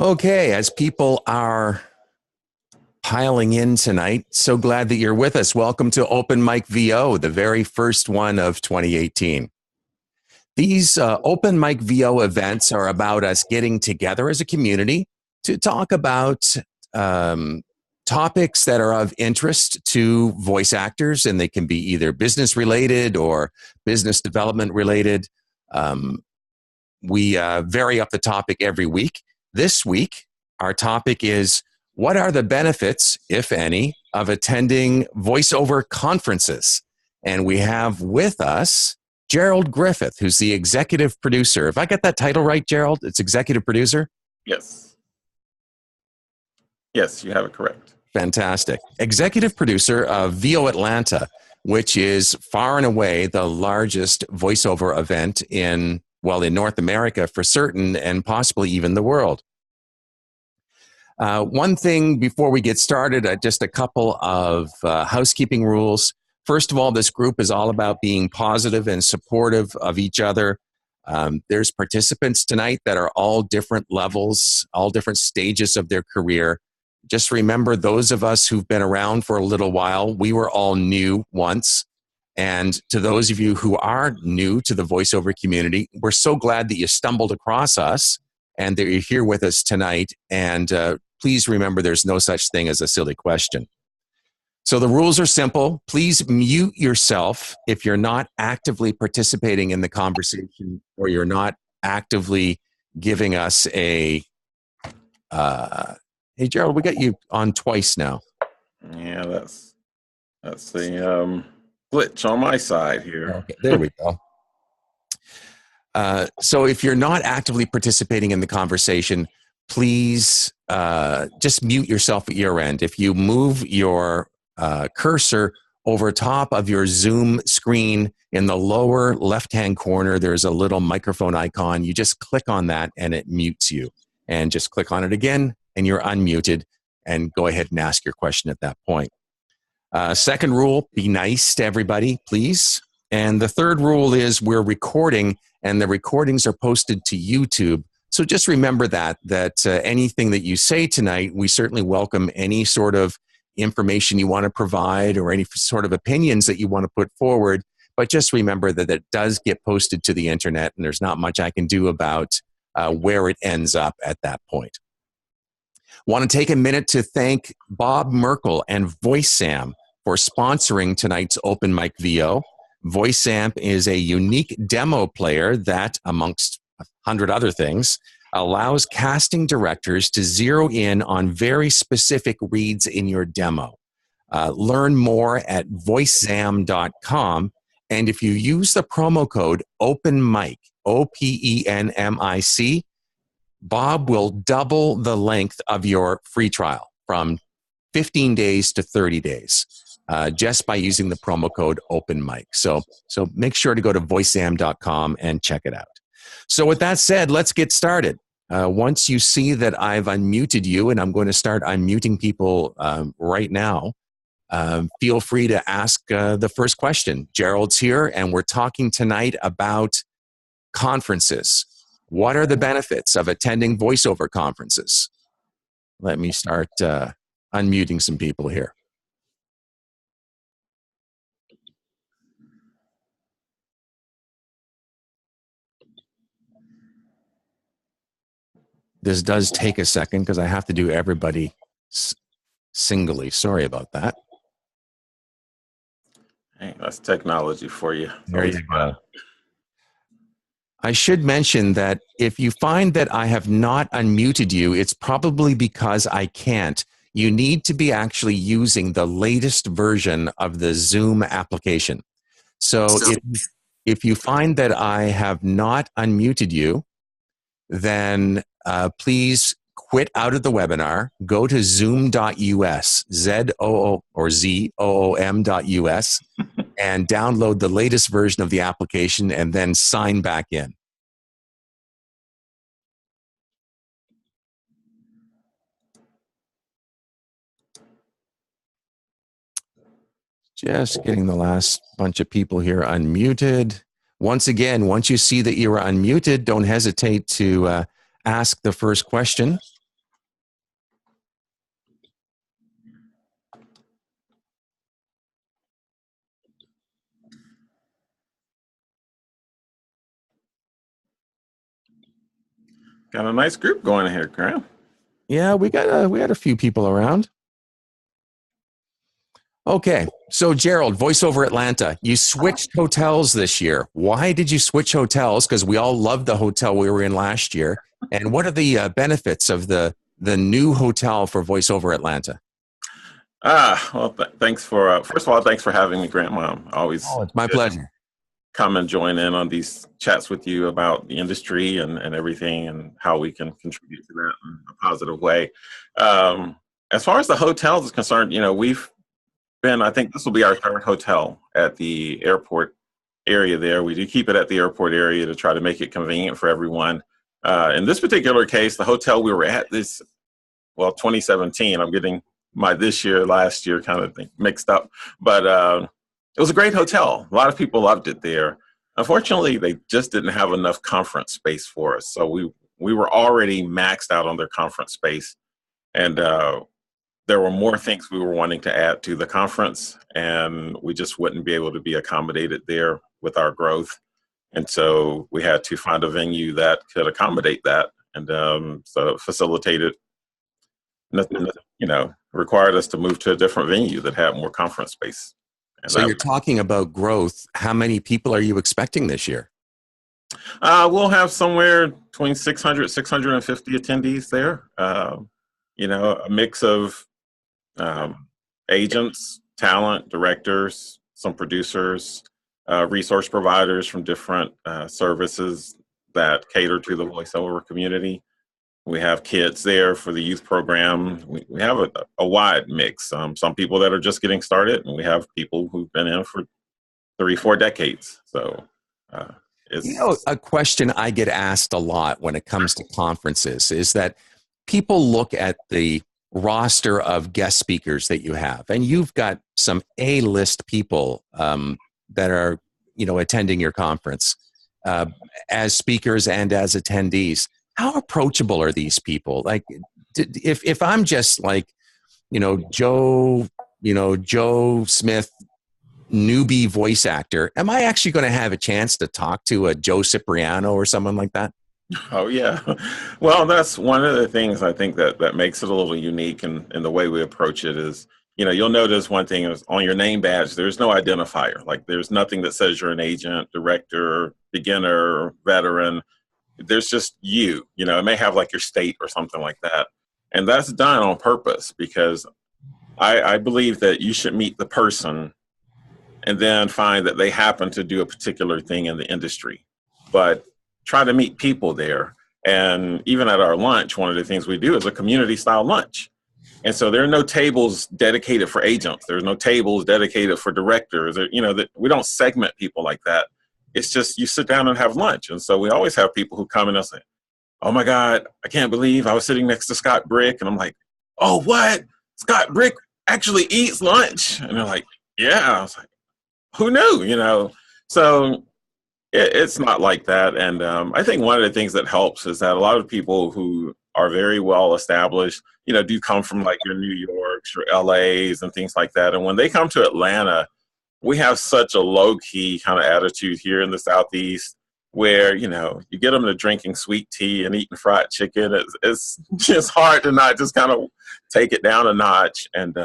Okay, as people are piling in tonight, so glad that you're with us. Welcome to OpenMicVO, the very first one of 2018. These OpenMicVO events are about us getting together as a community to talk about topics that are of interest to voice actors, and they can be either business related or business development related. We vary up the topic every week. This week, our topic is, what are the benefits, if any, of attending voiceover conferences? And we have with us Gerald Griffith, who's the executive producer. If I get that title right, Gerald, it's executive producer? Yes. Yes, you have it correct. Fantastic. Executive producer of VOAtlanta, which is far and away the largest voiceover event in North America for certain, and possibly even the world. One thing before we get started, just a couple of housekeeping rules. First of all, this group is all about being positive and supportive of each other. There's participants tonight that are all different levels, all different stages of their career. Just remember, those of us who've been around for a little while, we were all new once. And to those of you who are new to the voiceover community, we're so glad that you stumbled across us and that you're here with us tonight. And please remember, there's no such thing as a silly question. So the rules are simple. Please mute yourself if you're not actively participating in the conversation, or you're not actively giving us a... Hey, Gerald, we got you on twice now. Yeah, that's the glitch on my side here. Okay, there we go. So if you're not actively participating in the conversation, please just mute yourself at your end. If you move your cursor over top of your Zoom screen in the lower left-hand corner, there's a little microphone icon. You just click on that and it mutes you. And just click on it again and you're unmuted, and go ahead and ask your question at that point. Second rule, be nice to everybody, please. And the third rule is, we're recording, and the recordings are posted to YouTube. So just remember that anything that you say tonight, we certainly welcome any sort of information you want to provide or any sort of opinions that you want to put forward. But just remember that it does get posted to the internet, and there's not much I can do about where it ends up at that point. Want to take a minute to thank Bob Merkel and VoiceSam for sponsoring tonight's OpenMicVO. VoiceSam is a unique demo player that, amongst 100 other things, allows casting directors to zero in on very specific reads in your demo. Learn more at VoiceSam.com, and if you use the promo code OpenMic, OPENMIC, Bob will double the length of your free trial from 15 days to 30 days. Just by using the promo code OpenMic. So make sure to go to voicesam.com and check it out. So with that said, let's get started. Once you see that I've unmuted you, and I'm going to start unmuting people right now, feel free to ask the first question. Gerald's here, and we're talking tonight about conferences. What are the benefits of attending voiceover conferences? Let me start unmuting some people here. This does take a second because I have to do everybody singly. Sorry about that. Hey, that's technology for you. There you go. I should mention that if you find that I have not unmuted you, it's probably because I can't. You need to be actually using the latest version of the Zoom application. So if you find that I have not unmuted you, then please quit out of the webinar, go to zoom.us, Z-O-O or Z-O-O-M.us, and download the latest version of the application and then sign back in. Just getting the last bunch of people here unmuted. Once again, once you see that you are unmuted, don't hesitate to ask the first question. Got a nice group going here, Graham. Yeah, we had a few people around. Okay, so Gerald, VoiceAtlanta, you switched hotels this year. Why did you switch hotels? Because we all loved the hotel we were in last year. And what are the benefits of the new hotel for VoiceAtlanta? Well, thanks for first of all, thanks for having me, Grandma. Always Oh, it's my pleasure. come and join in on these chats with you about the industry and everything and how we can contribute to that in a positive way. As far as the hotels is concerned, we've been, I think this will be our third hotel at the airport area there. We do keep it at the airport area to try to make it convenient for everyone. In this particular case, the hotel we were at 2017, I'm getting my this year, last year kind of thing mixed up, but it was a great hotel. A lot of people loved it there. Unfortunately, they just didn't have enough conference space for us. So we were already maxed out on their conference space. And there were more things we were wanting to add to the conference, and we just wouldn't be able to be accommodated there with our growth. And so we had to find a venue that could accommodate that. And so facilitated, required us to move to a different venue that had more conference space. So you're talking about growth. How many people are you expecting this year? We'll have somewhere between 600, 650 attendees there. A mix of agents, talent, directors, some producers, resource providers from different services that cater to the voiceover community. We have kids there for the youth program. We have a wide mix. Some people that are just getting started, and we have people who've been in for 3-4 decades. So a question I get asked a lot when it comes to conferences is that people look at the roster of guest speakers that you have, and you've got some A-list people that are, attending your conference as speakers and as attendees. How approachable are these people? Like, if I'm just like, Joe Smith, newbie voice actor, am I actually going to have a chance to talk to a Joe Cipriano or someone like that? Oh, yeah. Well, that's one of the things I think that makes it a little unique in the way we approach it is, you'll notice one thing is on your name badge, there's no identifier. Like, there's nothing that says you're an agent, director, beginner, veteran. There's just you, it may have like your state or something like that. And that's done on purpose because I believe that you should meet the person and then find that they happen to do a particular thing in the industry. But try to meet people there. And even at our lunch, one of the things we do is a community style lunch. And so there are no tables dedicated for agents. There's no tables dedicated for directors. We don't segment people like that. It's just you sit down and have lunch. And so we always have people who come in and say, oh my God, I can't believe I was sitting next to Scott Brick. And I'm like, oh, what? Scott Brick actually eats lunch? And they're like, yeah. I was like, who knew, So it's not like that. And I think one of the things that helps is that a lot of people who are very well established, do come from like your New Yorks or LAs and things like that. And when they come to Atlanta, we have such a low-key kind of attitude here in the Southeast where, you get them to drinking sweet tea and eating fried chicken. It's just hard to not just kind of take it down a notch. And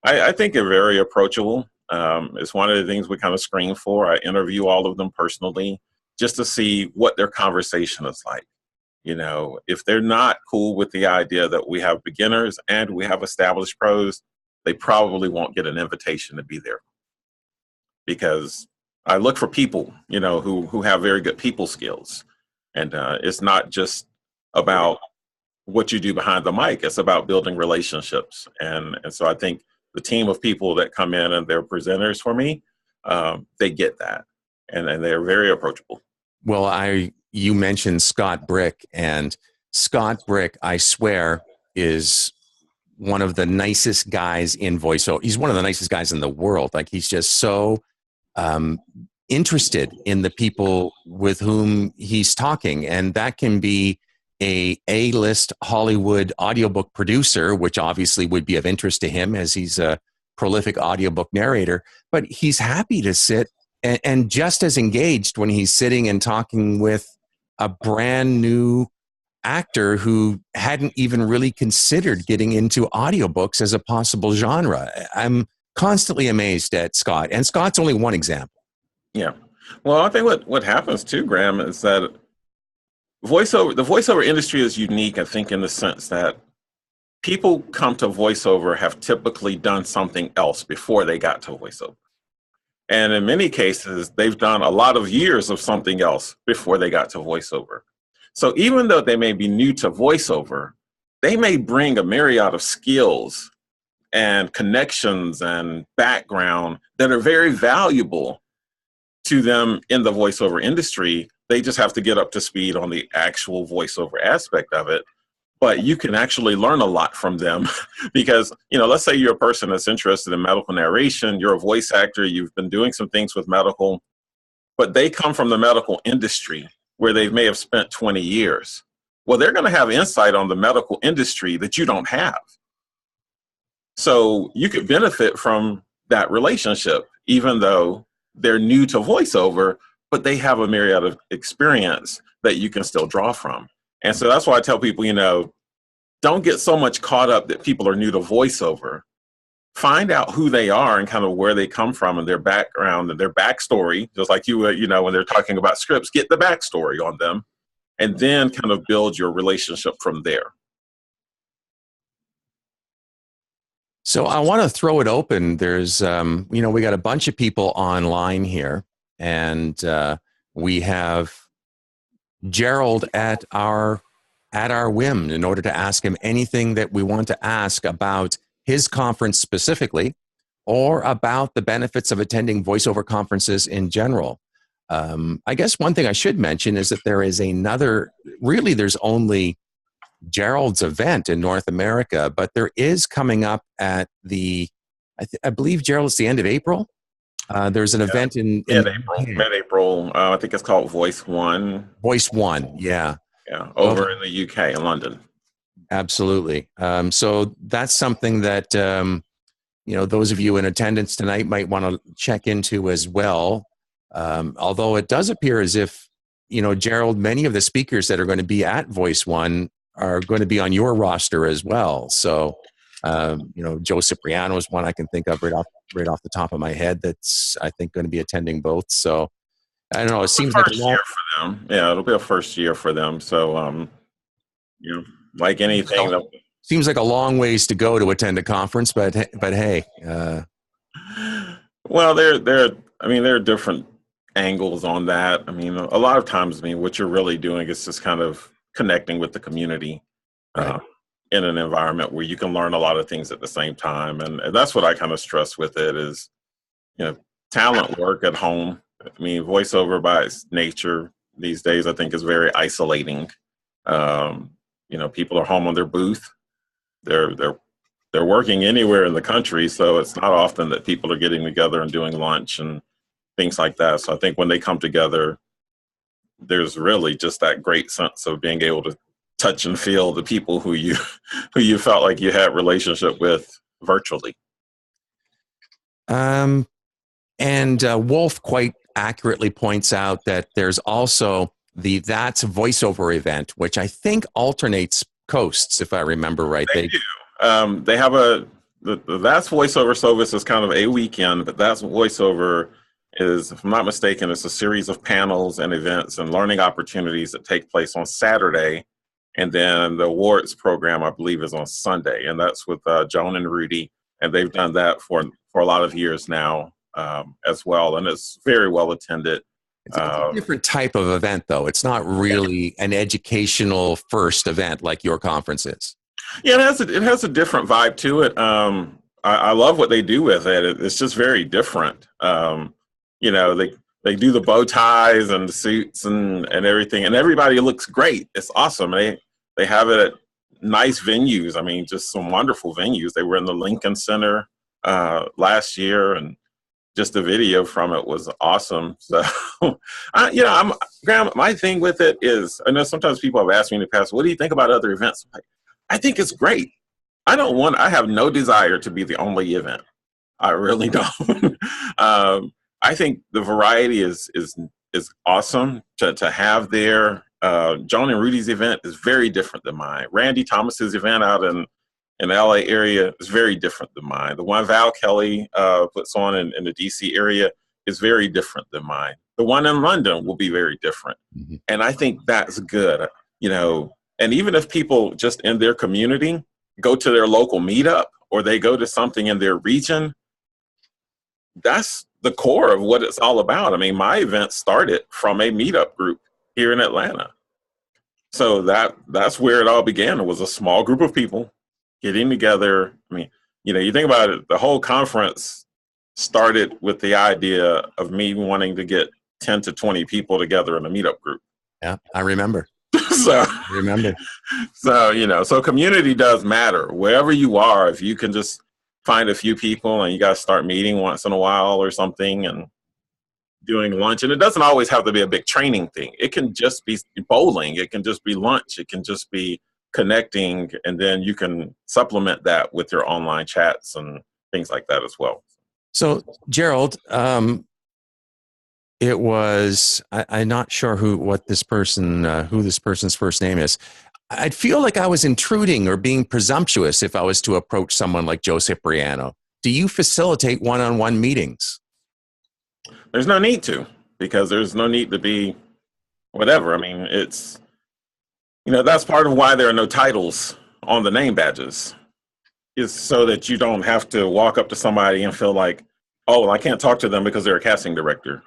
I think they're very approachable. It's one of the things we kind of screen for. I interview all of them personally just to see what their conversation is like. If they're not cool with the idea that we have beginners and we have established pros, they probably won't get an invitation to be there. Because I look for people, who have very good people skills. And it's not just about what you do behind the mic. It's about building relationships. And so I think the team of people that come in and they're presenters for me, they get that. And they're very approachable. Well, you mentioned Scott Brick, and Scott Brick, I swear, is one of the nicest guys in voiceover. He's one of the nicest guys in the world. Like, he's just so interested in the people with whom he's talking. And that can be a A-list Hollywood audiobook producer, which obviously would be of interest to him as he's a prolific audiobook narrator. But he's happy to sit and just as engaged when he's sitting and talking with a brand new actor who hadn't even really considered getting into audiobooks as a possible genre. I'm constantly amazed at Scott, and Scott's only one example. Yeah. Well, I think what happens too, Graham, is that the voiceover industry is unique, I think, in the sense that people come to voiceover have typically done something else before they got to voiceover. And in many cases, they've done a lot of years of something else before they got to voiceover. So even though they may be new to voiceover, they may bring a myriad of skills and connections and background that are very valuable to them in the voiceover industry. They just have to get up to speed on the actual voiceover aspect of it. But you can actually learn a lot from them because, let's say you're a person that's interested in medical narration, you're a voice actor, you've been doing some things with medical, but they come from the medical industry where they may have spent 20 years. Well, they're going to have insight on the medical industry that you don't have. So you could benefit from that relationship, even though they're new to voiceover, but they have a myriad of experience that you can still draw from. And so that's why I tell people, don't get so much caught up that people are new to voiceover. Find out who they are and kind of where they come from and their background and their backstory, just like when they're talking about scripts, get the backstory on them and then kind of build your relationship from there. So I want to throw it open. There's, we got a bunch of people online here, and we have Gerald at our whim in order to ask him anything that we want to ask about his conference specifically, or about the benefits of attending voiceover conferences in general. I guess one thing I should mention is that there is there's only Gerald's event in North America, but there is coming up at I believe, Gerald, it's the end of April. There's an event in mid-April. I think it's called Voice One. Voice One, yeah. Yeah, over in the UK, in London. Absolutely. So that's something that, those of you in attendance tonight might want to check into as well. Although it does appear as if, Gerald, many of the speakers that are going to be at Voice One are going to be on your roster as well. So, Joe Cipriano is one I can think of right off the top of my head that's, I think, going to be attending both. So, I don't know. It seems like a year for them. Yeah, it'll be a first year for them. So, like anything. Seems like a long ways to go to attend a conference, but hey. Well, there are different angles on that. I mean, a lot of times, what you're really doing is just kind of connecting with the community right. In an environment where you can learn a lot of things at the same time. And that's what I kind of stress with it is, talent work at home. Voiceover by its nature these days, I think, is very isolating. People are home on their booth. They're working anywhere in the country, so it's not often that people are getting together and doing lunch and things like that. So I think when they come together, there's really just that great sense of being able to touch and feel the people who you felt like you had relationship with virtually. And Wolf quite accurately points out that there's also the VATS voiceover event, which I think alternates coasts, if I remember right. They do. They have the VATS voiceover service is kind of a weekend, but VATS voiceover is, if I'm not mistaken, it's a series of panels and events and learning opportunities that take place on Saturday. And then the awards program, I believe, is on Sunday. And that's with Joan and Rudy. And they've done that for a lot of years now as well. And it's very well attended. It's a different type of event, though. It's not really an educational first event like your conference is. Yeah, it has a different vibe to it. I love what they do with it. It's just very different. They do the bow ties and the suits and everything, and everybody looks great. It's awesome. They have it at nice venues. Just some wonderful venues. They were in the Lincoln Center last year, and just the video from it was awesome. So, Graham, my thing with it is, I know sometimes people have asked me in the past, what do you think about other events? I think it's great. I have no desire to be the only event. I really don't. I think the variety is awesome to have there. Joan and Rudy's event is very different than mine. Randy Thomas's event out in the LA area is very different than mine. The one Val Kelly puts on in the DC area is very different than mine. The one in London will be very different. Mm-hmm. And I think that's good, you know, and even if people just in their community go to their local meetup or they go to something in their region, that's the core of what it's all about. I mean, my event started from a meetup group here in Atlanta. So that's where it all began. It was a small group of people getting together. I mean, you know, you think about it, the whole conference started with the idea of me wanting to get 10 to 20 people together in a meetup group. Yeah, I remember. So, you know, so community does matter. Wherever you are, if you can just find a few people and you got to start meeting once in a while or something and doing lunch. And it doesn't always have to be a big training thing. It can just be bowling. It can just be lunch. It can just be connecting. And then you can supplement that with your online chats and things like that as well. So, Gerald, it was, I'm not sure who this person's first name is. I'd feel like I was intruding or being presumptuous if I was to approach someone like Joe Cipriano. Do you facilitate one-on-one meetings? There's no need to, because there's no need to be whatever. I mean, it's, you know, that's part of why there are no titles on the name badges, is so that you don't have to walk up to somebody and feel like, oh, well, I can't talk to them because they're a casting director.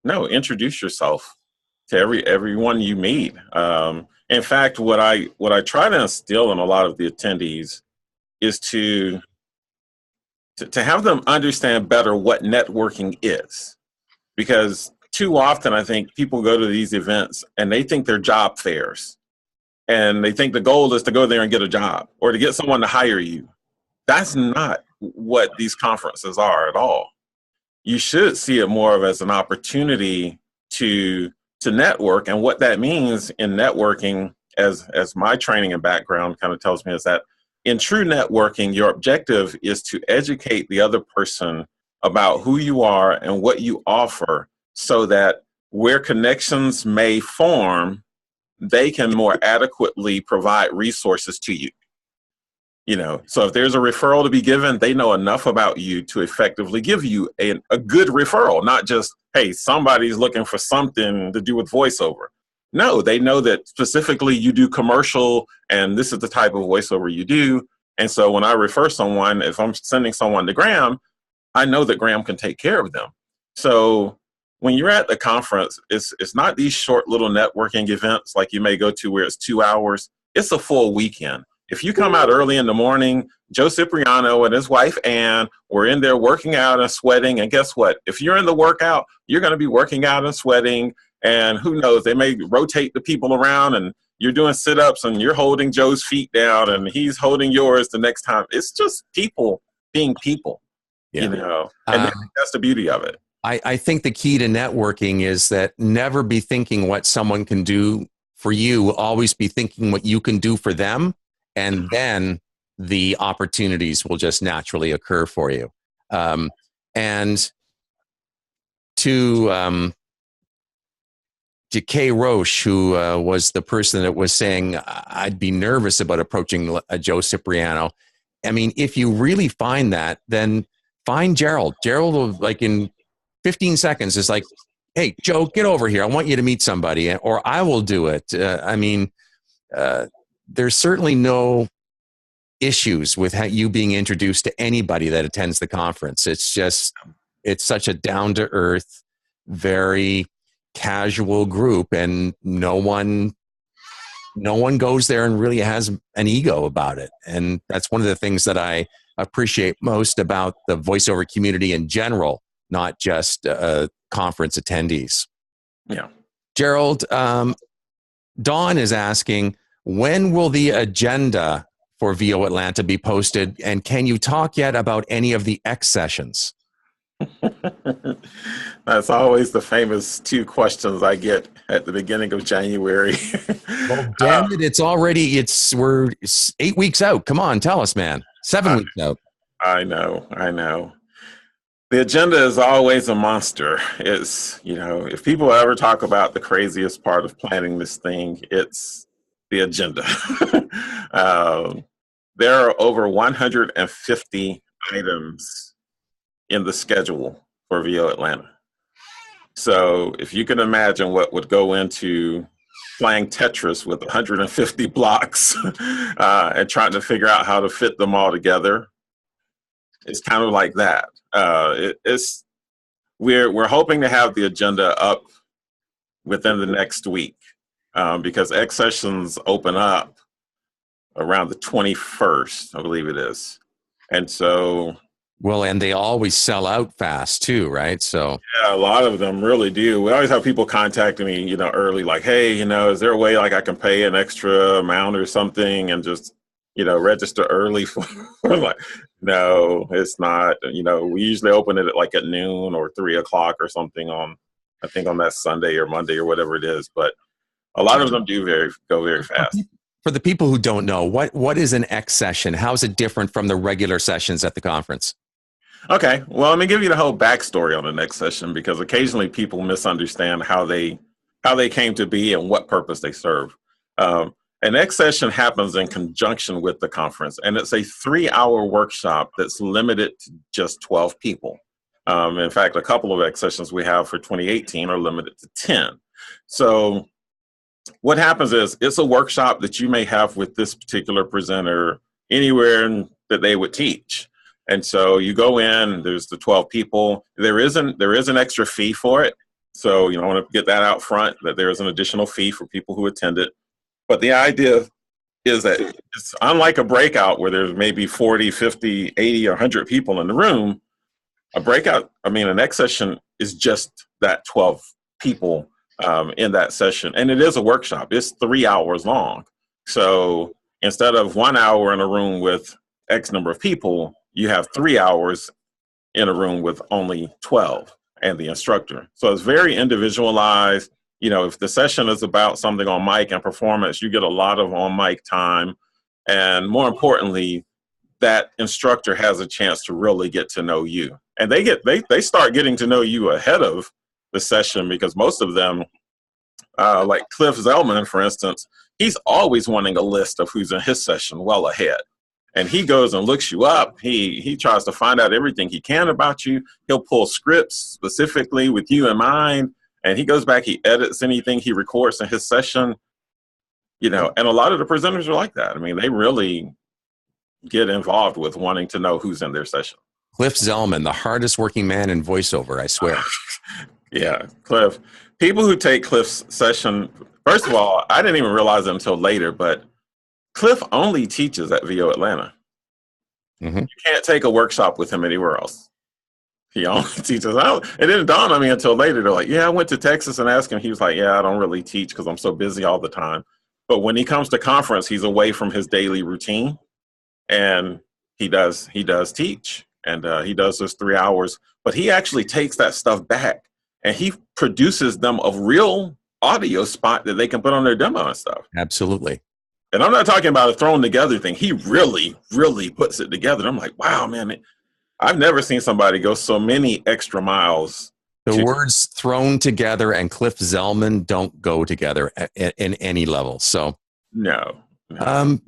No, introduce yourself to everyone you meet. In fact, what I try to instill in a lot of the attendees is to have them understand better what networking is. Because too often, I think people go to these events and they think they're job fairs. And they think the goal is to go there and get a job or to get someone to hire you. That's not what these conferences are at all. You should see it more of as an opportunity to network. And what that means in networking, as my training and background kind of tells me, is that in true networking, your objective is to educate the other person about who you are and what you offer, so that where connections may form, they can more adequately provide resources to you. You know, so if there's a referral to be given, they know enough about you to effectively give you a good referral, not just, hey, somebody's looking for something to do with voiceover. No, they know that specifically you do commercial and this is the type of voiceover you do. And so when I refer someone, if I'm sending someone to Graham, I know that Graham can take care of them. So when you're at the conference, it's not these short little networking events like you may go to where it's 2 hours. It's a full weekend. If you come out early in the morning, Joe Cipriano and his wife Ann were in there working out and sweating. And guess what? If you're in the workout, you're going to be working out and sweating. And who knows, they may rotate the people around and you're doing sit-ups and you're holding Joe's feet down and he's holding yours the next time. It's just people being people, you know, and that's the beauty of it. I think the key to networking is that never be thinking what someone can do for you. Always be thinking what you can do for them. And then the opportunities will just naturally occur for you. And to Kay Roche, who was the person that was saying, I'd be nervous about approaching Joe Cipriano. I mean, if you really find that, then find Gerald. Gerald will, like in 15 seconds, is like, hey, Joe, get over here. I want you to meet somebody, or I will do it. I mean, there's certainly no issues with you being introduced to anybody that attends the conference. It's just, it's such a down-to-earth, very casual group, and no one goes there and really has an ego about it. And that's one of the things that I appreciate most about the voiceover community in general, not just conference attendees. Yeah. Gerald, Dawn is asking, when will the agenda for VOAtlanta be posted? And can you talk yet about any of the X sessions? That's always the famous two questions I get at the beginning of January. Well, damn it, we're 8 weeks out. Come on, tell us, man. 7 weeks out. I know. The agenda is always a monster. It's, you know, if people ever talk about the craziest part of planning this thing, it's the agenda. There are over 150 items in the schedule for VOAtlanta. So if you can imagine what would go into playing Tetris with 150 blocks and trying to figure out how to fit them all together, it's kind of like that. We're hoping to have the agenda up within the next week because X sessions open up around the 21st, I believe it is. And so, well, and they always sell out fast too, right? So yeah, a lot of them really do. We always have people contacting me, you know, early, like, hey, you know, is there a way like I can pay an extra amount or something and just, you know, register early for like, no, it's not. You know, we usually open it like at noon or 3 o'clock or something on, I think on that Sunday or Monday or whatever it is. But a lot of them do go very fast. For the people who don't know, what is an X session? How is it different from the regular sessions at the conference? Okay, well, let me give you the whole backstory on the next session because occasionally people misunderstand how they came to be and what purpose they serve. An X session happens in conjunction with the conference, and it's a 3-hour workshop that's limited to just 12 people. In fact, a couple of X sessions we have for 2018 are limited to 10. So what happens is it's a workshop that you may have with this particular presenter anywhere that they would teach. And so you go in, there's the 12 people. There is an extra fee for it. So, you know, I want to get that out front, that there is an additional fee for people who attend it. But the idea is that it's unlike a breakout where there's maybe 40, 50, 80, or 100 people in the room. An X session is just that 12 people in that session. And it is a workshop. It's 3 hours long. So instead of 1 hour in a room with X number of people, you have 3 hours in a room with only 12 and the instructor. So it's very individualized. You know, if the session is about something on mic and performance, you get a lot of on mic time. And more importantly, that instructor has a chance to really get to know you. And they start getting to know you ahead of the session because most of them, like Cliff Zellman, for instance, he's always wanting a list of who's in his session well ahead. And he goes and looks you up. He tries to find out everything he can about you. He'll pull scripts specifically with you in mind. And he goes back, he edits anything he records in his session. You know, and a lot of the presenters are like that. I mean, they really get involved with wanting to know who's in their session. Cliff Zellman, the hardest working man in voiceover, I swear. Yeah, Cliff. People who take Cliff's session, first of all, I didn't even realize it until later, but Cliff only teaches at VOAtlanta. Mm-hmm. You can't take a workshop with him anywhere else. He only teaches. It didn't dawn on me until later. They're like, yeah, I went to Texas and asked him. He was like, yeah, I don't really teach because I'm so busy all the time. But when he comes to conference, he's away from his daily routine. And he does teach. And he does those 3 hours. But he actually takes that stuff back. And he produces them a real audio spot that they can put on their demo and stuff. Absolutely. And I'm not talking about a thrown together thing. He really, really puts it together. And I'm like, wow, man, I've never seen somebody go so many extra miles. The words thrown together and Cliff Zellman don't go together in any level. So no.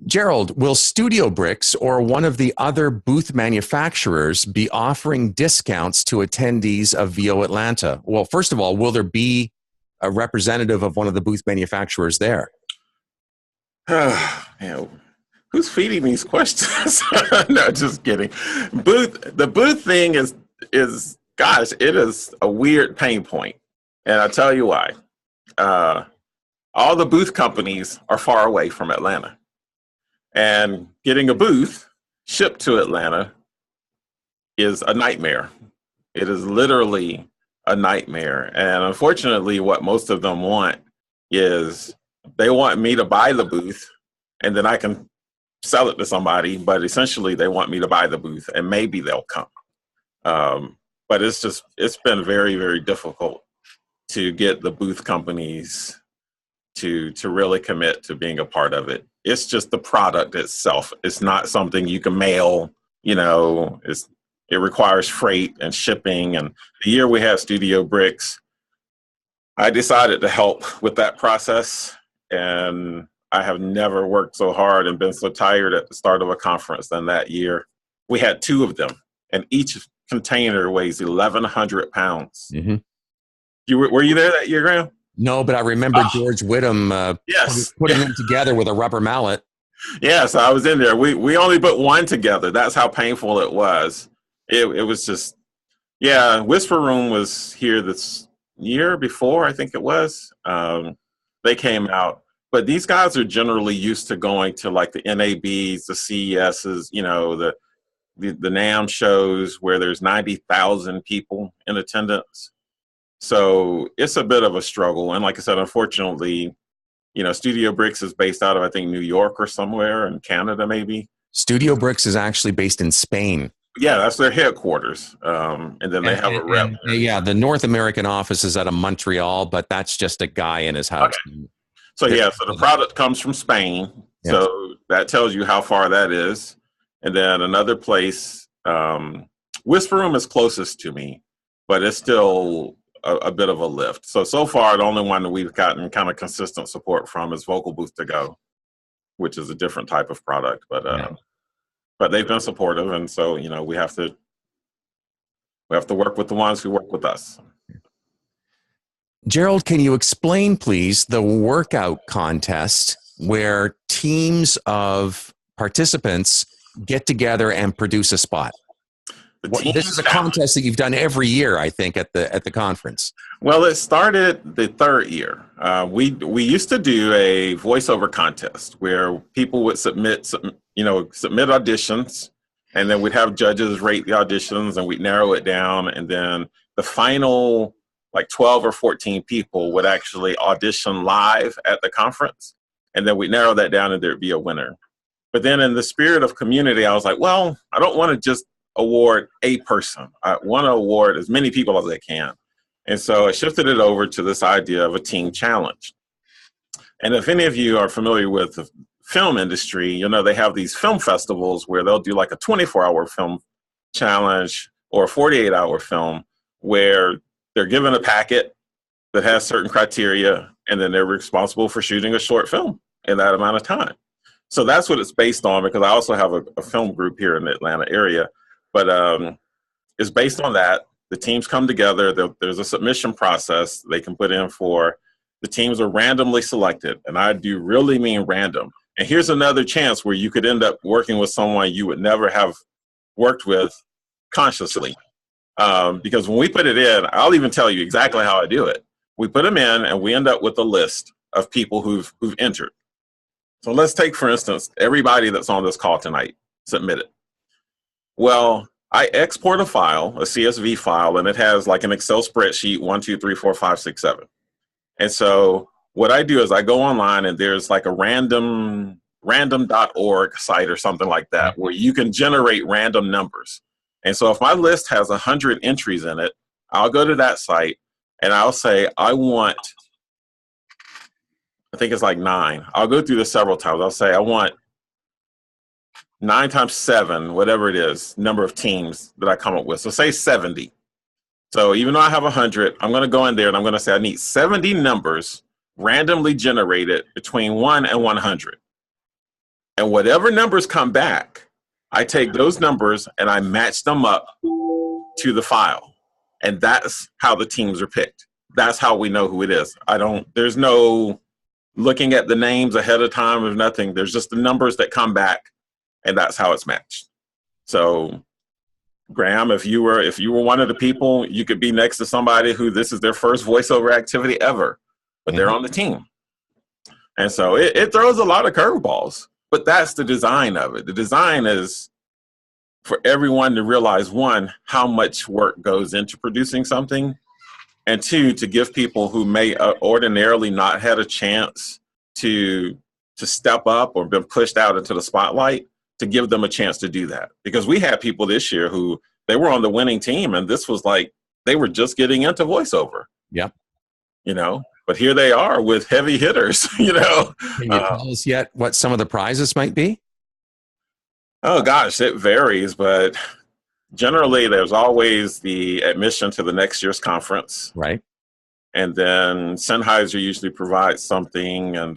Gerald, will Studio Bricks or one of the other booth manufacturers be offering discounts to attendees of VOAtlanta? Well, first of all, will there be a representative of one of the booth manufacturers there? Man, who's feeding these questions? No, just kidding. The booth thing is gosh, it is a weird pain point. And I'll tell you why. All the booth companies are far away from Atlanta. And getting a booth shipped to Atlanta is a nightmare. It is literally a nightmare. And unfortunately, what most of them want is they want me to buy the booth and then I can sell it to somebody. But essentially, they want me to buy the booth and maybe they'll come. But it's been very, very difficult to get the booth companies to really commit to being a part of it. It's just the product itself. It's not something you can mail, you know, it requires freight and shipping. And the year we had Studio Bricks, I decided to help with that process. And I have never worked so hard and been so tired at the start of a conference than that year. We had 2 of them, and each container weighs 1,100 pounds. Mm-hmm. Were you there that year, Graham? No, but I remember George Whittam putting them together with a rubber mallet. Yeah, so I was in there. We only put one together. That's how painful it was. It was just, yeah, Whisper Room was here this year before, I think it was. They came out. But these guys are generally used to going to like the NABs, the CESs, you know, the NAMM shows where there's 90,000 people in attendance. So it's a bit of a struggle. And like I said, unfortunately, you know, Studio Bricks is based out of, I think, New York or somewhere in Canada, maybe. Studio Bricks is actually based in Spain. Yeah, that's their headquarters. And then they have a rep. Yeah, the North American office is out of Montreal, but that's just a guy in his house. Okay. So yeah, so the product comes from Spain. Yeah. So that tells you how far that is. And then another place, Whisper Room is closest to me, but it's still a bit of a lift. So far, the only one that we've gotten kind of consistent support from is Vocal Booth to Go, which is a different type of product, but they've been supportive, and so you know we have to work with the ones who work with us. Gerald, can you explain, please, the workout contest where teams of participants get together and produce a spot? This is a contest that you've done every year, I think, at the conference. Well, it started the 3rd year. We used to do a voiceover contest where people would submit auditions, and then we'd have judges rate the auditions, and we'd narrow it down, and then the final like 12 or 14 people would actually audition live at the conference, and then we'd narrow that down, and there'd be a winner. But then in the spirit of community, I was like, well, I don't want to just award a person. I want to award as many people as I can. And so I shifted it over to this idea of a team challenge. And if any of you are familiar with the film industry, you know, they have these film festivals where they'll do like a 24-hour film challenge or a 48-hour film where they're given a packet that has certain criteria, and then they're responsible for shooting a short film in that amount of time. So that's what it's based on, because I also have a film group here in the Atlanta area. But it's based on that. The teams come together. There's a submission process they can put in for. The teams are randomly selected, and I do really mean random. And here's another chance where you could end up working with someone you would never have worked with consciously. Because when we put it in, I'll even tell you exactly how I do it. We put them in, and we end up with a list of people who've entered. So let's take, for instance, everybody that's on this call tonight submitted. Well, I export a file, a CSV file, and it has like an Excel spreadsheet, 1, 2, 3, 4, 5, 6, 7. And so what I do is I go online, and there's like a random.org site or something like that where you can generate random numbers. And so if my list has 100 entries in it, I'll go to that site and I'll say, I think it's like 9. I'll go through this several times. I'll say, I want 9 times 7, whatever it is, number of teams that I come up with. So say 70. So even though I have 100, I'm going to go in there and I'm going to say I need 70 numbers randomly generated between 1 and 100. And whatever numbers come back, I take those numbers and I match them up to the file. And that's how the teams are picked. That's how we know who it is. There's no looking at the names ahead of time or nothing. There's just the numbers that come back, and that's how it's matched. So, Graham, if you were one of the people, you could be next to somebody who this is their first voiceover activity ever, but they're on the team. And so it throws a lot of curveballs, but that's the design of it. The design is for everyone to realize, 1, how much work goes into producing something, and 2, to give people who may ordinarily not had a chance to step up or been pushed out into the spotlight, to give them a chance to do that. Because we had people this year who they were on the winning team, and this was like they were just getting into voiceover. Yep. You know, but here they are with heavy hitters, you know. Can you tell us yet what some of the prizes might be? Oh, gosh, it varies. But Generally, there's always the admission to the next year's conference. Right. And then Sennheiser usually provides something, and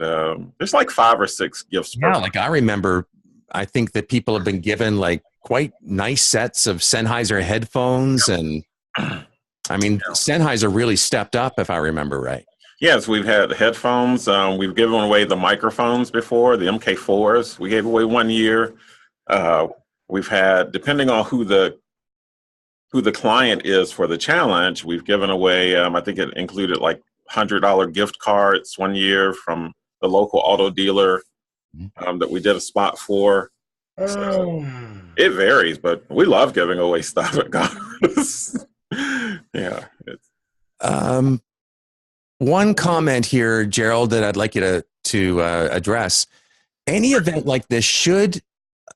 there's like 5 or 6 gifts. Yeah, like I remember, I think that people have been given like quite nice sets of Sennheiser headphones, and I mean, Sennheiser really stepped up, if I remember right. Yes, we've had headphones. We've given away the microphones before, the MK4s. We gave away 1 year. We've had, depending on who the client is for the challenge, we've given away, I think it included like $100 gift cards 1 year from the local auto dealer that we did a spot for. So it varies, but we love giving away stuff at conference. Yeah. One comment here, Gerald, that I'd like you to address. Any event like this should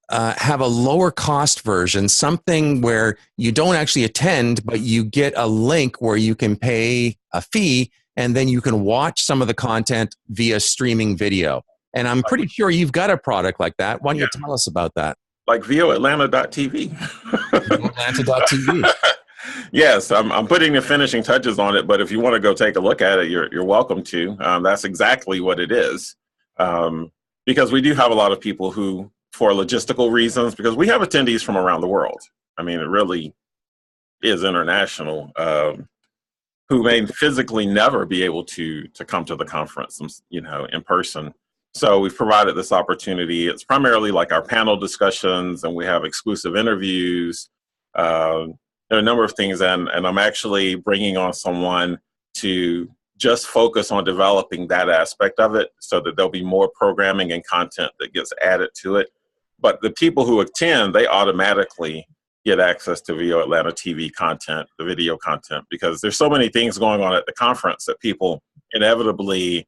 have a lower cost version, something where you don't actually attend, but you get a link where you can pay a fee, and then you can watch some of the content via streaming video. And I'm pretty sure you've got a product like that. Why don't you tell us about that? Like VOAtlanta.tv. VOAtlanta.tv. Yes, I'm putting the finishing touches on it, but if you want to go take a look at it, you're welcome to. That's exactly what it is. Because we do have a lot of people who, for logistical reasons, because we have attendees from around the world. I mean, it really is international, who may physically never be able to come to the conference, in person. So we've provided this opportunity. It's primarily like our panel discussions, and we have exclusive interviews. There are a number of things, and I'm actually bringing on someone to just focus on developing that aspect of it, so that there'll be more programming and content that gets added to it. But the people who attend, they automatically get access to VOAtlanta TV content, the video content, because there's so many things going on at the conference that people inevitably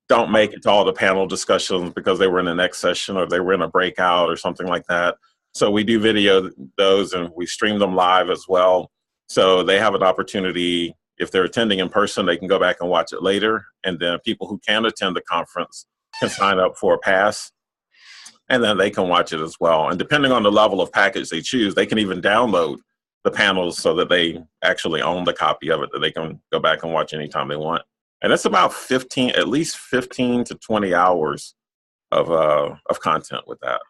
don't make it to all the panel discussions because they were in the next session or they were in a breakout or something like that. So we do video those, and we stream them live as well. So they have an opportunity, if they're attending in person, they can go back and watch it later. And then people who can attend the conference can sign up for a pass, and then they can watch it as well. And depending on the level of package they choose, they can even download the panels so that they actually own the copy of it, that they can go back and watch anytime they want. And it's about at least 15 to 20 hours of content with that.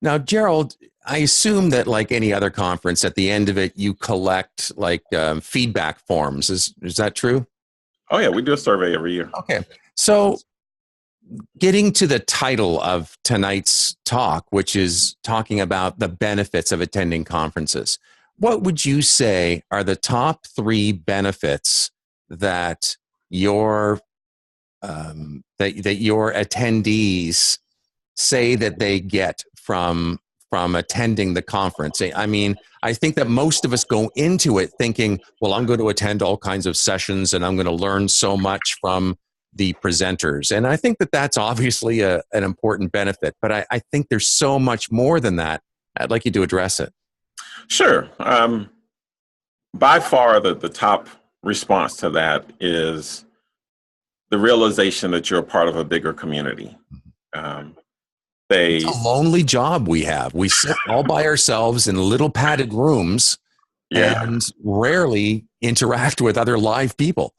Now, Gerald, I assume that like any other conference, at the end of it, you collect like feedback forms. Is that true? Oh yeah, we do a survey every year. Okay. So getting to the title of tonight's talk, which is talking about the benefits of attending conferences, what would you say are the top 3 benefits that your attendees say that they get from attending the conference? I mean, I think that most of us go into it thinking, well, I'm going to attend all kinds of sessions and I'm going to learn so much from the presenters. And I think that that's obviously an important benefit, but I think there's so much more than that. I'd like you to address it. Sure. By far, the top response to that is the realization that you're a part of a bigger community. It's a lonely job we have. We sit all by ourselves in little padded rooms and rarely interact with other live people.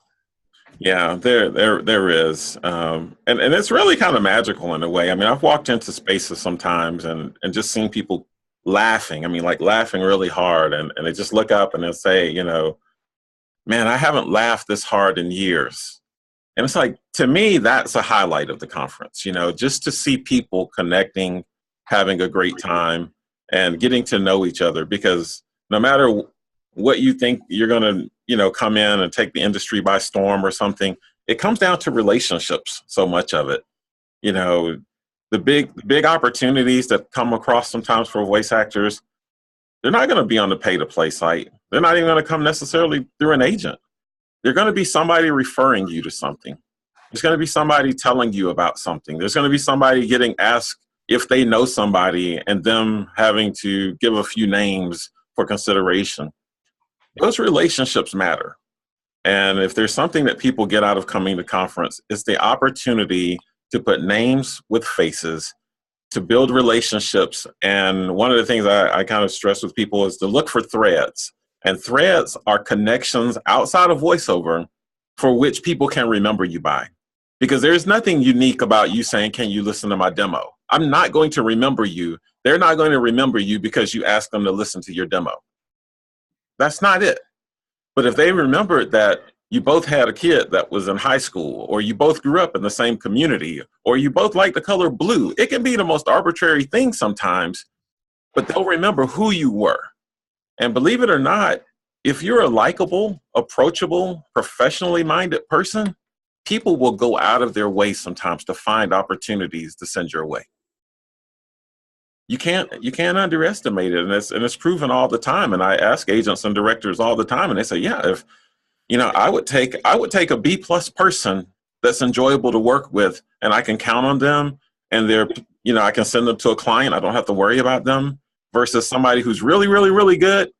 Yeah, there is. And it's really kind of magical in a way. I mean, I've walked into spaces sometimes and just seen people laughing. I mean, like laughing really hard. And they just look up and they'll say, man, I haven't laughed this hard in years. And it's like, to me, that's a highlight of the conference, just to see people connecting, having a great time, and getting to know each other. Because no matter what you think you're going to, come in and take the industry by storm or something, it comes down to relationships, so much of it. The big opportunities that come across sometimes for voice actors, they're not going to be on the pay-to-play site. They're not even going to come necessarily through an agent. They're going to be somebody referring you to something. There's going to be somebody telling you about something. There's going to be somebody getting asked if they know somebody and them having to give a few names for consideration. Those relationships matter. And if there's something that people get out of coming to conference, it's the opportunity to put names with faces to build relationships. And one of the things I kind of stress with people is to look for threads. And threads are connections outside of voiceover for which people can remember you by. Because there's nothing unique about you saying, can you listen to my demo? I'm not going to remember you. They're not going to remember you because you asked them to listen to your demo. That's not it. But if they remembered that you both had a kid that was in high school, or you both grew up in the same community, or you both like the color blue, it can be the most arbitrary thing sometimes, but they'll remember who you were. And believe it or not, if you're a likable, approachable, professionally minded person, people will go out of their way sometimes to find opportunities to send your way. You can't underestimate it, and it's proven all the time. And I ask agents and directors all the time, and they say, yeah, if I would take a B+ person that's enjoyable to work with, and I can count on them, and they're, I can send them to a client. I don't have to worry about them, versus somebody who's really, really, really good,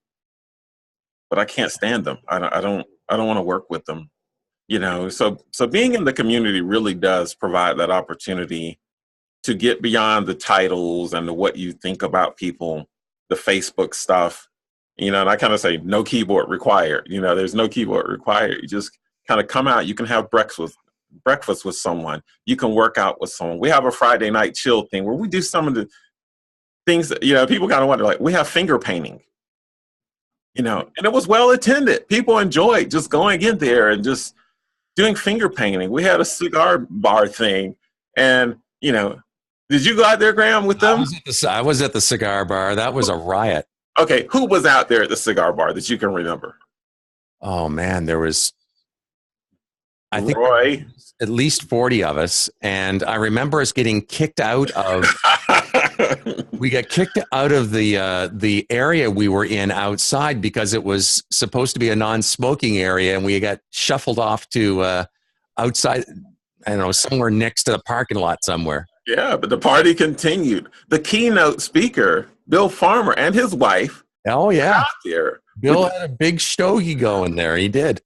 but I can't stand them. I don't want to work with them. So being in the community really does provide that opportunity to get beyond the titles and the what you think about people, the Facebook stuff, and I kind of say no keyboard required. There's no keyboard required. You just kind of come out. You can have breakfast with someone. You can work out with someone. We have a Friday night chill thing where we do some of the things that, people kind of wonder, like we have finger painting, and it was well attended. People enjoyed just going in there and just doing finger painting. We had a cigar bar thing, and did you go out there, Graham, with them? I was at the cigar bar. That was a riot. Okay, who was out there at the cigar bar that you can remember? Oh man, there was, I think, Roy, at least 40 of us, and I remember us getting kicked out of. We got kicked out of the area we were in outside because it was supposed to be a non-smoking area, and we got shuffled off to outside. I don't know, somewhere next to the parking lot somewhere. Yeah, but the party continued. The keynote speaker, Bill Farmer, and his wife. Oh yeah, out there. Bill had a big stogie going there. He did.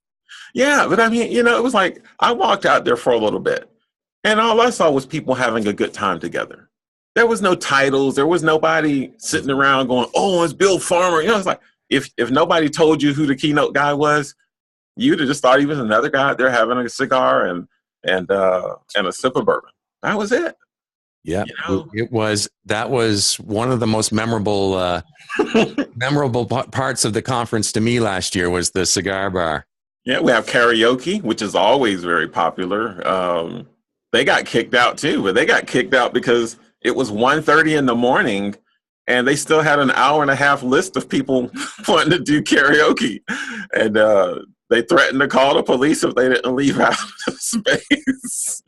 Yeah, but I mean, it was like I walked out there for a little bit, and all I saw was people having a good time together. There was no titles. There was nobody sitting around going, "Oh, it's Bill Farmer." It's like if nobody told you who the keynote guy was, you'd have just thought he was another guy out there having a cigar and a sip of bourbon. That was it. Yeah, that was one of the most memorable parts of the conference to me last year was the cigar bar. Yeah, we have karaoke, which is always very popular. They got kicked out too, but they got kicked out because it was 1:30 in the morning and they still had an hour and a half list of people wanting to do karaoke. And they threatened to call the police if they didn't leave out of the space.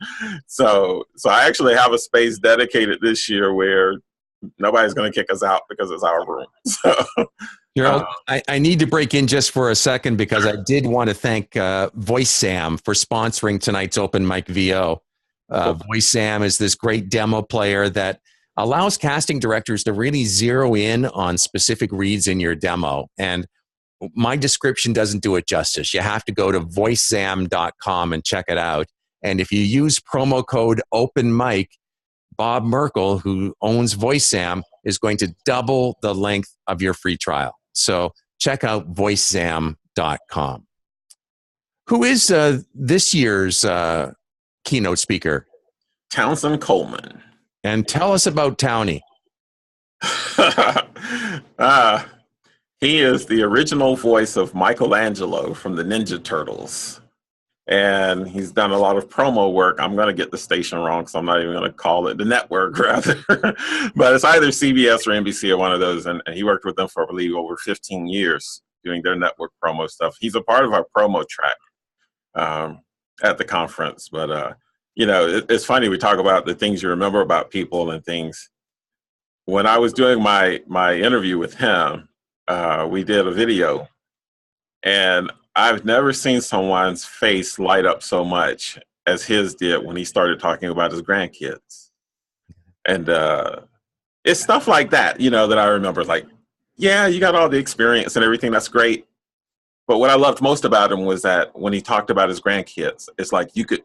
So I actually have a space dedicated this year where nobody's going to kick us out because it's our room. So, Gerald, I need to break in just for a second because I did want to thank VoiceSam for sponsoring tonight's OpenMicVO. VoiceSam is this great demo player that allows casting directors to really zero in on specific reads in your demo. And my description doesn't do it justice. You have to go to VoiceSam.com and check it out. And if you use promo code OpenMic, Bob Merkel, who owns VoiceSam, is going to double the length of your free trial. So check out VoiceSam.com. Who is this year's keynote speaker? Townsend Coleman. And tell us about Townie. He is the original voice of Michelangelo from the Ninja Turtles. And he's done a lot of promo work. I'm going to get the station wrong, so I'm not even going to call it the network, rather. But it's either CBS or NBC or one of those. And he worked with them for, I believe, over 15 years doing their network promo stuff. He's a part of our promo track at the conference. But, it's funny. We talk about the things you remember about people and things. When I was doing my interview with him, we did a video. And I've never seen someone's face light up so much as his did when he started talking about his grandkids. And it's stuff like that, that I remember. Like, yeah, you got all the experience and everything. That's great. But what I loved most about him was that when he talked about his grandkids, it's like you could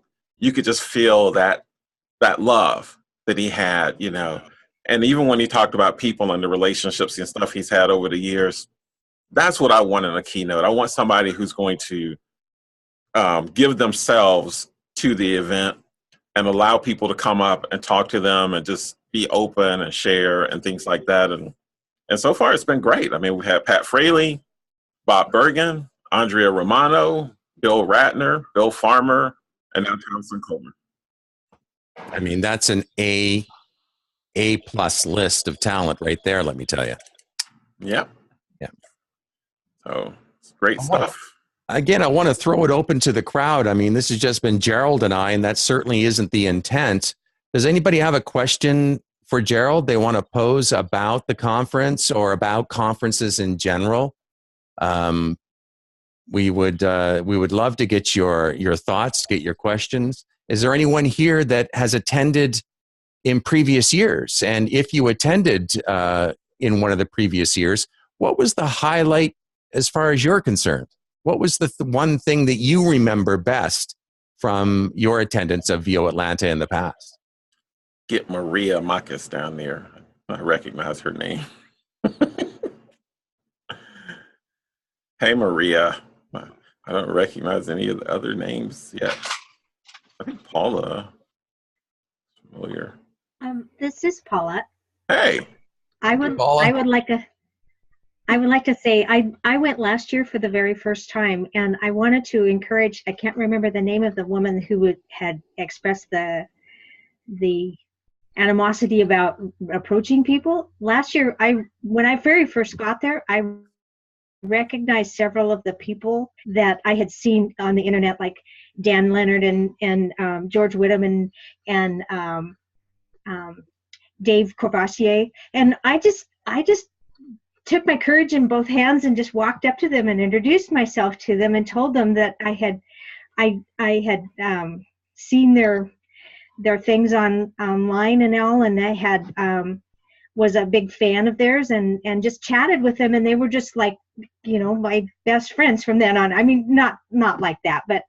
just feel that love that he had, And even when he talked about people and the relationships and stuff he's had over the years, that's what I want in a keynote. I want somebody who's going to give themselves to the event and allow people to come up and talk to them and just be open and share and things like that. And so far it's been great. I mean, we've had Pat Fraley, Bob Bergen, Andrea Romano, Bill Ratner, Bill Farmer, and now Thompson Coleman. I mean, that's an A+ list of talent right there, let me tell you. Yep. Yeah. So it's great stuff. Again, I want to throw it open to the crowd. I mean, this has just been Gerald and I, and that certainly isn't the intent. Does anybody have a question for Gerald they want to pose about the conference or about conferences in general? We would love to get your thoughts, get your questions. Is there anyone here that has attended in previous years? And if you attended in one of the previous years, what was the highlight as far as you're concerned? What was the one thing that you remember best from your attendance of VOAtlanta in the past? Get Maria Magus down there. I recognize her name. Hey, Maria. I don't recognize any of the other names yet. I think Paula is familiar. This is Paula. Hey. I would like to say I went last year for the very first time, and I wanted to encourage. I can't remember the name of the woman who had expressed the animosity about approaching people. Last year, when I very first got there, I recognized several of the people that I had seen on the internet, like Dan Leonard and George Whittam and Dave Courvoisier, and I just took my courage in both hands and just walked up to them and introduced myself to them and told them that I had seen their things online and all, and I had was a big fan of theirs and just chatted with them, and they were just like, you know, my best friends from then on. I mean, not like that, but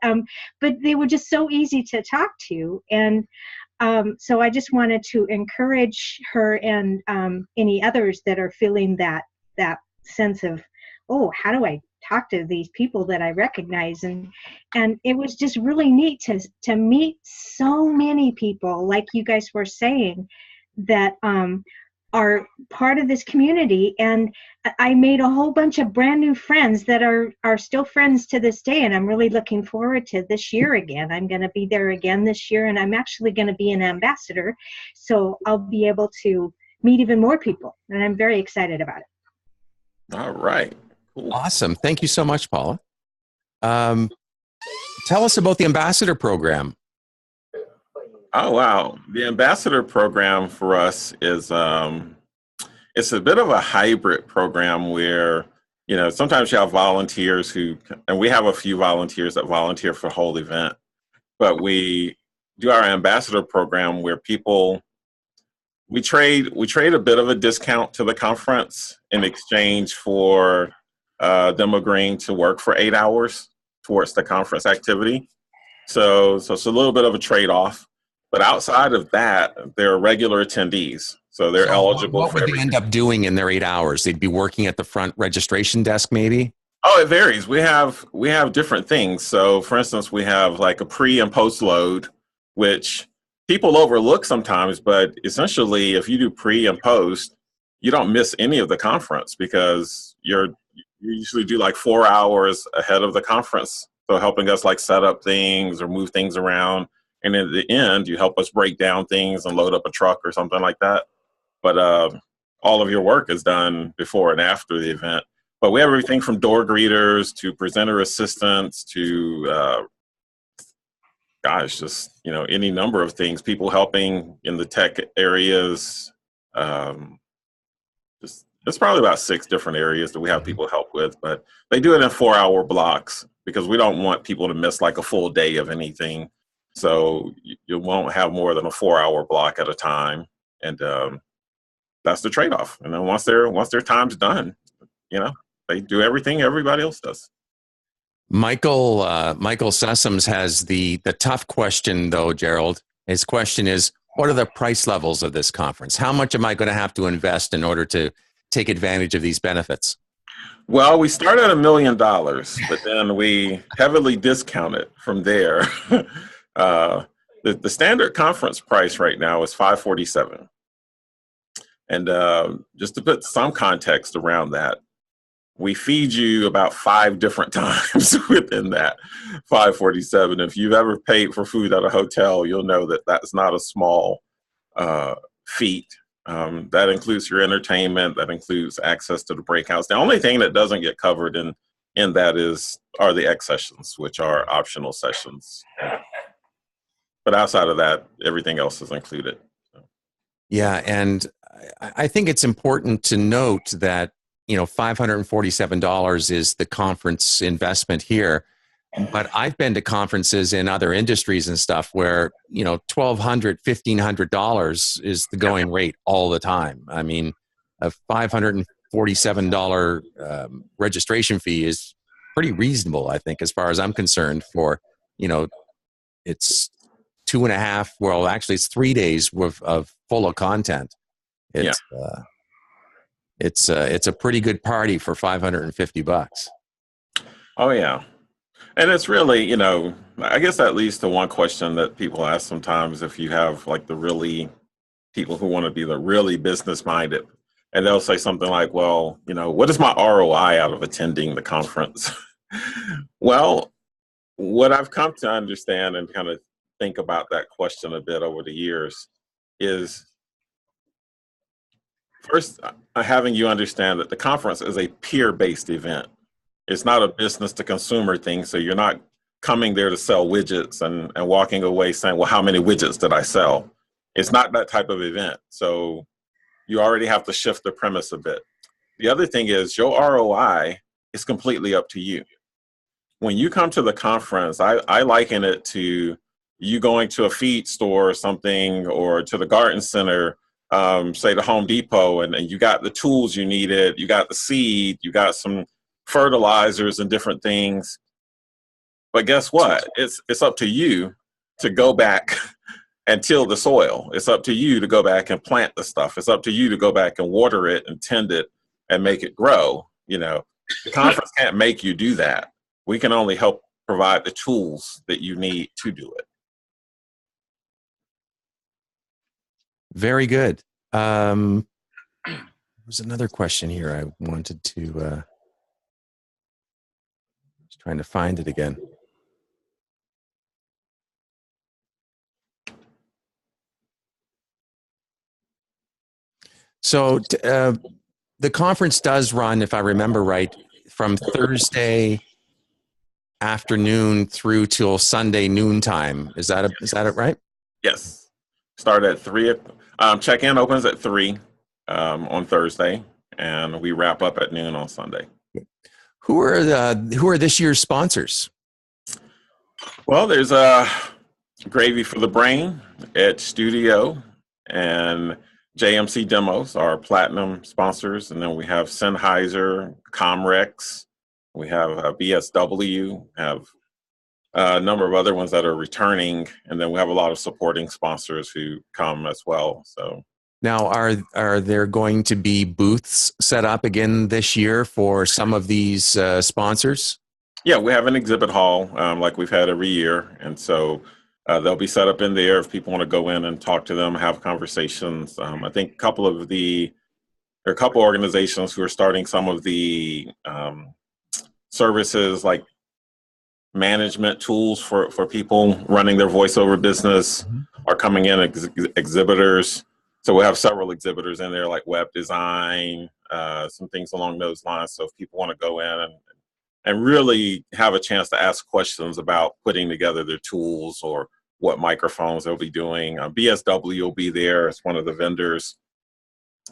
they were just so easy to talk to, and so I just wanted to encourage her and any others that are feeling that sense of, oh, how do I talk to these people that I recognize? And it was just really neat to meet so many people, like you guys were saying, that are part of this community. And I made a whole bunch of brand new friends that are still friends to this day. And I'm really looking forward to this year again. I'm going to be there again this year, and I'm actually going to be an ambassador. So I'll be able to meet even more people, and I'm very excited about it. All right. Cool. Awesome. Thank you so much, Paula. Tell us about the ambassador program. Oh, wow. The ambassador program for us is, it's a bit of a hybrid program where, you know, sometimes you have volunteers and we have a few volunteers that volunteer for the whole event, but we do our ambassador program where we trade a bit of a discount to the conference in exchange for them agreeing to work for 8 hours towards the conference activity. So it's a little bit of a trade-off. But outside of that, they're regular attendees. So they're eligible what for would they end up doing in their 8 hours? They'd be working at the front registration desk, maybe? Oh, it varies. We have different things. So for instance, we have like a pre and post load, which people overlook sometimes, but essentially if you do pre and post, you don't miss any of the conference because you usually do like 4 hours ahead of the conference. So helping us like set up things or move things around. And at the end, you help us break down things and load up a truck or something like that. But all of your work is done before and after the event. But we have everything from door greeters to presenter assistants to, just, you know, any number of things. People helping in the tech areas. There's probably about 6 different areas that we have people help with. But they do it in 4-hour blocks because we don't want people to miss like a full day of anything. So you won't have more than a 4-hour block at a time. And that's the trade-off. And then once their time's done, you know, they do everything everybody else does. Michael Sessoms has the tough question, though, Gerald. His question is, what are the price levels of this conference? How much am I going to have to invest in order to take advantage of these benefits? Well, we start at $1 million, but then we heavily discount it from there. The standard conference price right now is $547. And just to put some context around that, we feed you about 5 different times within that $547. If you've ever paid for food at a hotel, you'll know that that's not a small feat. That includes your entertainment, that includes access to the breakouts. The only thing that doesn't get covered in that are the X sessions, which are optional sessions. But outside of that, everything else is included. Yeah, and I think it's important to note that, $547 is the conference investment here. But I've been to conferences in other industries and stuff where, $1,200, $1,500 is the going rate all the time. I mean, a $547 registration fee is pretty reasonable, I think, as far as I'm concerned for, it's 2.5, well, actually it's 3 days worth of full of content. It's a pretty good party for $550. Oh, yeah. And it's really, I guess that leads to one question that people ask sometimes if you have like the really people who want to be the really business minded, and they'll say something like, well, what is my ROI out of attending the conference? Well, what I've come to understand and kind of think about that question a bit over the years is first having you understand that the conference is a peer-based event. It's not a business to consumer thing. So you're not coming there to sell widgets and walking away saying, well, how many widgets did I sell? It's not that type of event. So you already have to shift the premise a bit. The other thing is your ROI is completely up to you. When you come to the conference, I liken it to you going to a feed store or something, or to the garden center, say the Home Depot, and you got the tools you needed, you got the seed, you got some fertilizers and different things. But guess what? It's up to you to go back and till the soil. It's up to you to go back and plant the stuff. It's up to you to go back and water it and tend it and make it grow. The conference can't make you do that. We can only help provide the tools that you need to do it. Very good. There's another question here I wanted to just trying to find it again. So the conference does run, if I remember right, from Thursday afternoon through till Sunday noontime. Is that it right? Yes. Start at 3. Check-in opens at 3 on Thursday, and we wrap up at noon on Sunday. Who are this year's sponsors? Well, there's Gravy for the Brain, Ed Studio, and JMC Demos are platinum sponsors. And then we have Sennheiser, Comrex, we have BSW, have a number of other ones that are returning, and then we have a lot of supporting sponsors who come as well. So now, are there going to be booths set up again this year for some of these sponsors? Yeah, we have an exhibit hall like we've had every year, and so they'll be set up in there if people want to go in and talk to them, have conversations. I think there are a couple organizations who are starting some of the services like management tools for people running their voiceover business are coming in exhibitors. So we'll have several exhibitors in there like web design, some things along those lines. So if people want to go in and really have a chance to ask questions about putting together their tools or what microphones they'll be doing, BSW will be there as one of the vendors.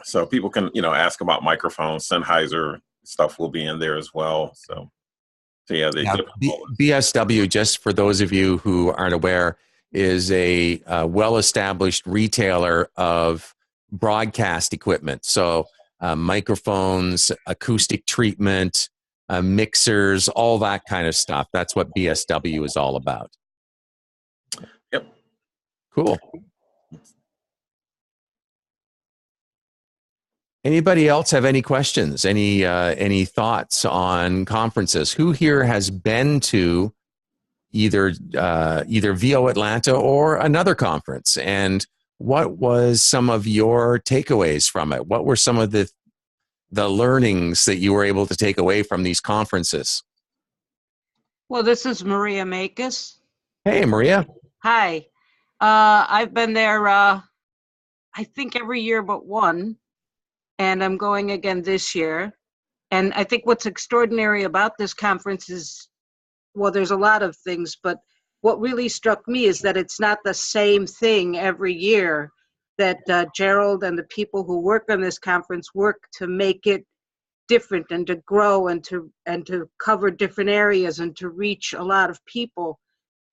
So people can, ask about microphones. Sennheiser stuff will be in there as well. So yeah, BSW, just for those of you who aren't aware, is a well-established retailer of broadcast equipment. So microphones, acoustic treatment, mixers, all that kind of stuff. That's what BSW is all about. Yep. Cool. Anybody else have any questions? Any thoughts on conferences? Who here has been to either VOAtlanta or another conference? And what was some of your takeaways from it? What were some of the learnings that you were able to take away from these conferences? Well, this is Maria Magus. Hey, Maria. Hi. I've been there, I think every year but one, and I'm going again this year. And I think what's extraordinary about this conference is, well, there's a lot of things, but what really struck me is that it's not the same thing every year, that Gerald and the people who work on this conference work to make it different and to grow and to cover different areas and to reach a lot of people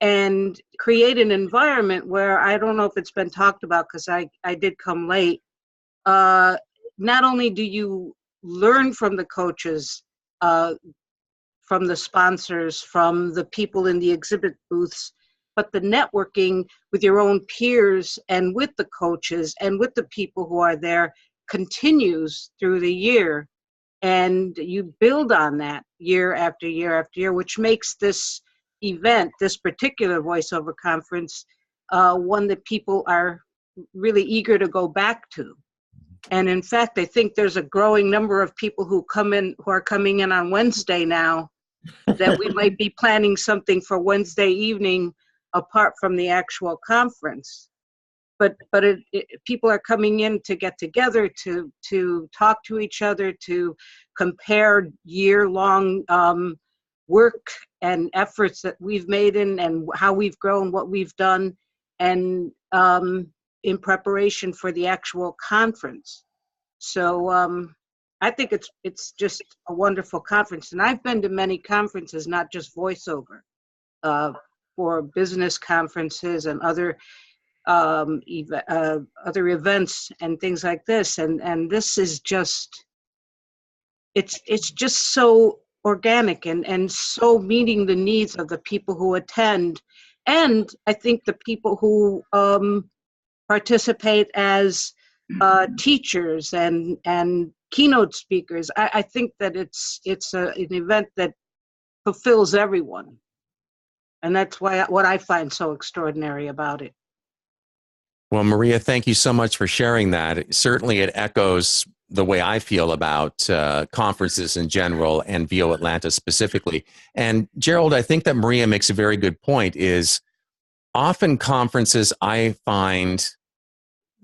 and create an environment where, I don't know if it's been talked about because I did come late, not only do you learn from the coaches, from the sponsors, from the people in the exhibit booths, but the networking with your own peers and with the coaches and with the people who are there continues through the year. And you build on that year after year after year, which makes this event, this particular voiceover conference, one that people are really eager to go back to. And in fact, I think there's a growing number of people who are coming in on Wednesday now, that we might be planning something for Wednesday evening apart from the actual conference. But people are coming in to get together, to talk to each other, to compare year-long work and efforts that we've made and how we've grown, what we've done, and in preparation for the actual conference. So I think it's just a wonderful conference. And I've been to many conferences, not just voiceover, for business conferences and other events and things like this, and this is just, it's just so organic and so meeting the needs of the people who attend, and I think the people who participate as teachers and keynote speakers. I think that it's an event that fulfills everyone, and that's what I find so extraordinary about it. Well, Maria, thank you so much for sharing that. Certainly it echoes the way I feel about conferences in general and VOAtlanta specifically. And Gerald, I think that Maria makes a very good point, is often conferences, I find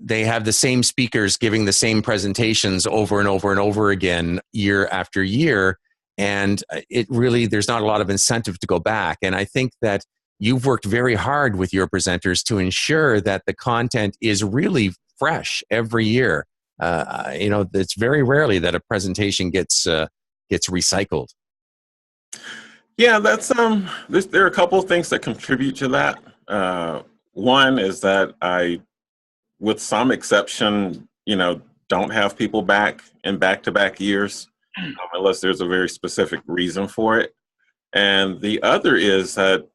they have the same speakers giving the same presentations over and over and over again, year after year. And it really, there's not a lot of incentive to go back. And I think that you've worked very hard with your presenters to ensure that the content is really fresh every year. It's very rarely that a presentation gets recycled. Yeah, that's there are a couple of things that contribute to that. One is that I, with some exception, don't have people back in back-to-back years unless there's a very specific reason for it. And the other is that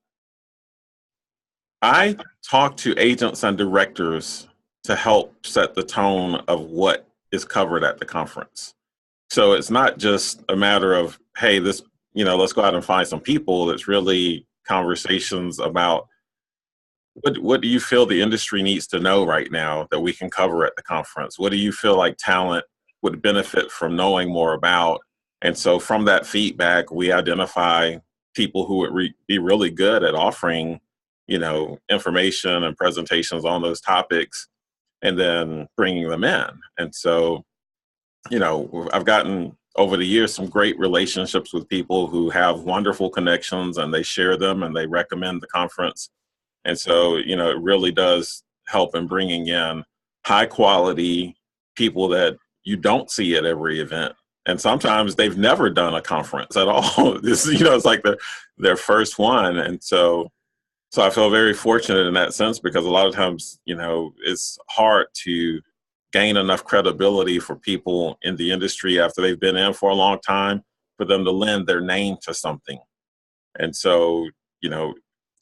I talk to agents and directors to help set the tone of what is covered at the conference. So it's not just a matter of, hey, let's go out and find some people. It's really conversations about what do you feel the industry needs to know right now that we can cover at the conference? What do you feel like talent would benefit from knowing more about? And so from that feedback, we identify people who would be really good at offering information and presentations on those topics, and then bringing them in. And so, I've gotten over the years some great relationships with people who have wonderful connections, and they share them and they recommend the conference. And so, it really does help in bringing in high quality people that you don't see at every event. And sometimes they've never done a conference at all. This, it's like their first one. And so I feel very fortunate in that sense, because a lot of times, it's hard to gain enough credibility for people in the industry after they've been in for a long time, for them to lend their name to something. And so,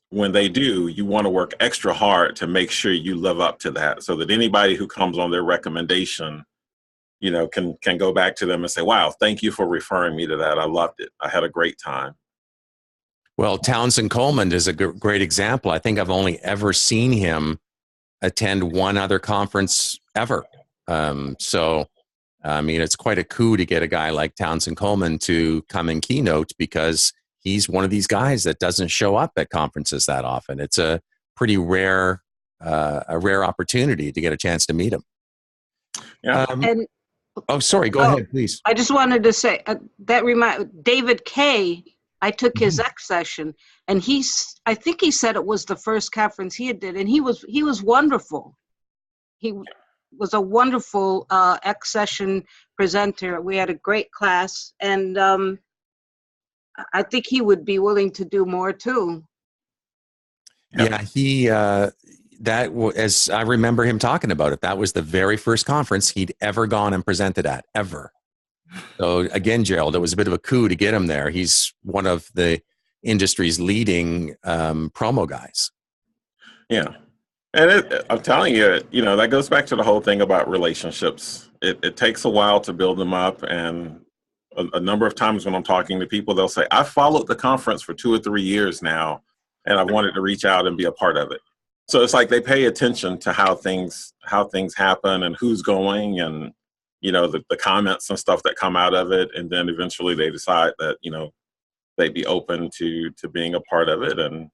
when they do, you want to work extra hard to make sure you live up to that, so that anybody who comes on their recommendation, can go back to them and say, wow, thank you for referring me to that. I loved it. I had a great time. Well, Townsend Coleman is a great example. I think I've only ever seen him attend one other conference ever. So, I mean, it's quite a coup to get a guy like Townsend Coleman to come and keynote, because he's one of these guys that doesn't show up at conferences that often. It's a pretty rare opportunity to get a chance to meet him. Yeah. Oh, sorry. Go ahead, please. I just wanted to say David Kay. I took his X session, and I think he said it was the first conference he did, and he was wonderful. He was a wonderful X session presenter. We had a great class, and I think he would be willing to do more too. Yeah, as I remember him talking about it, that was the very first conference he'd ever gone and presented at, ever. So again, Gerald, it was a bit of a coup to get him there. He's one of the industry's leading promo guys. Yeah. And I'm telling you, that goes back to the whole thing about relationships. It takes a while to build them up. And a number of times when I'm talking to people, they'll say, I followed the conference for 2 or 3 years now, and I wanted to reach out and be a part of it. So it's like they pay attention to how things happen and who's going, and the comments and stuff that come out of it, and then eventually they decide that they'd be open to being a part of it. And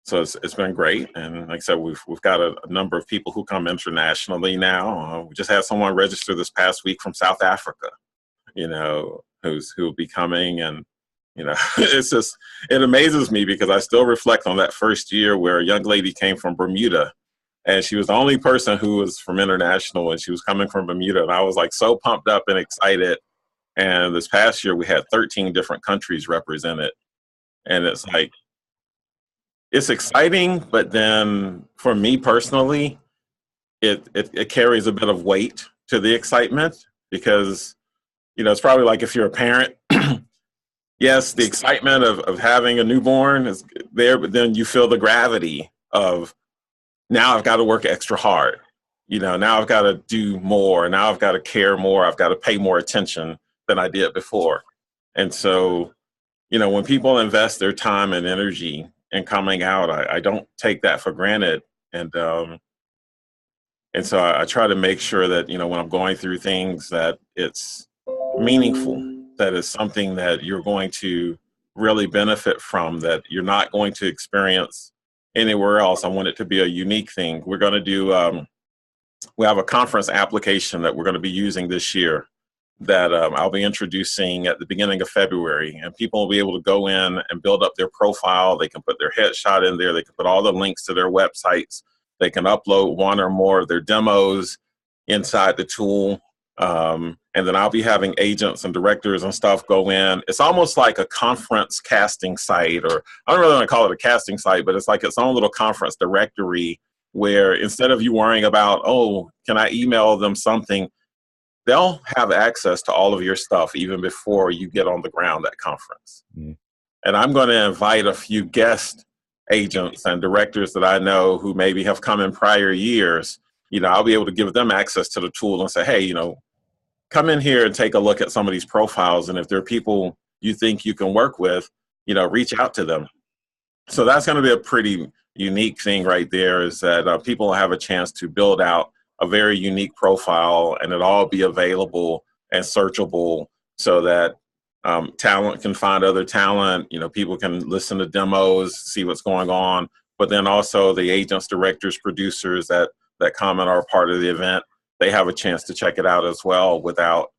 so it's been great. And like I said, we've got a number of people who come internationally now. We just had someone register this past week from South Africa, who'll be coming. And it amazes me, because I still reflect on that first year where a young lady came from Bermuda, and she was the only person who was from international, and she was coming from Bermuda. And I was like so pumped up and excited. And this past year we had 13 different countries represented. And it's like, it's exciting, but then for me personally, it carries a bit of weight to the excitement, because, it's probably like if you're a parent, yes, the excitement of having a newborn is there, but then you feel the gravity of, now I've got to work extra hard. Now I've got to do more. Now I've got to care more. I've got to pay more attention than I did before. And so, when people invest their time and energy in coming out, I don't take that for granted. And so I try to make sure that, when I'm going through things, that it's meaningful, that is something that you're going to really benefit from, that you're not going to experience anywhere else. I want it to be a unique thing. We're going to do, we have a conference application that we're going to be using this year that I'll be introducing at the beginning of February, and people will be able to go in and build up their profile. They can put their headshot in there. They can put all the links to their websites. They can upload one or more of their demos inside the tool. And then I'll be having agents and directors and stuff go in. It's almost like a conference casting site, or I don't really want to call it a casting site, but it's like its own little conference directory, where instead of you worrying about, oh, can I email them something, they'll have access to all of your stuff even before you get on the ground at conference. Mm. And I'm going to invite a few guest agents and directors that I know who maybe have come in prior years. I'll be able to give them access to the tool and say, hey, come in here and take a look at some of these profiles. And if there are people you think you can work with, reach out to them. So that's going to be a pretty unique thing right there, is that people will have a chance to build out a very unique profile, and it'll all be available and searchable, so that talent can find other talent. People can listen to demos, see what's going on, but then also the agents, directors, producers that come and are part of the event, they have a chance to check it out as well, without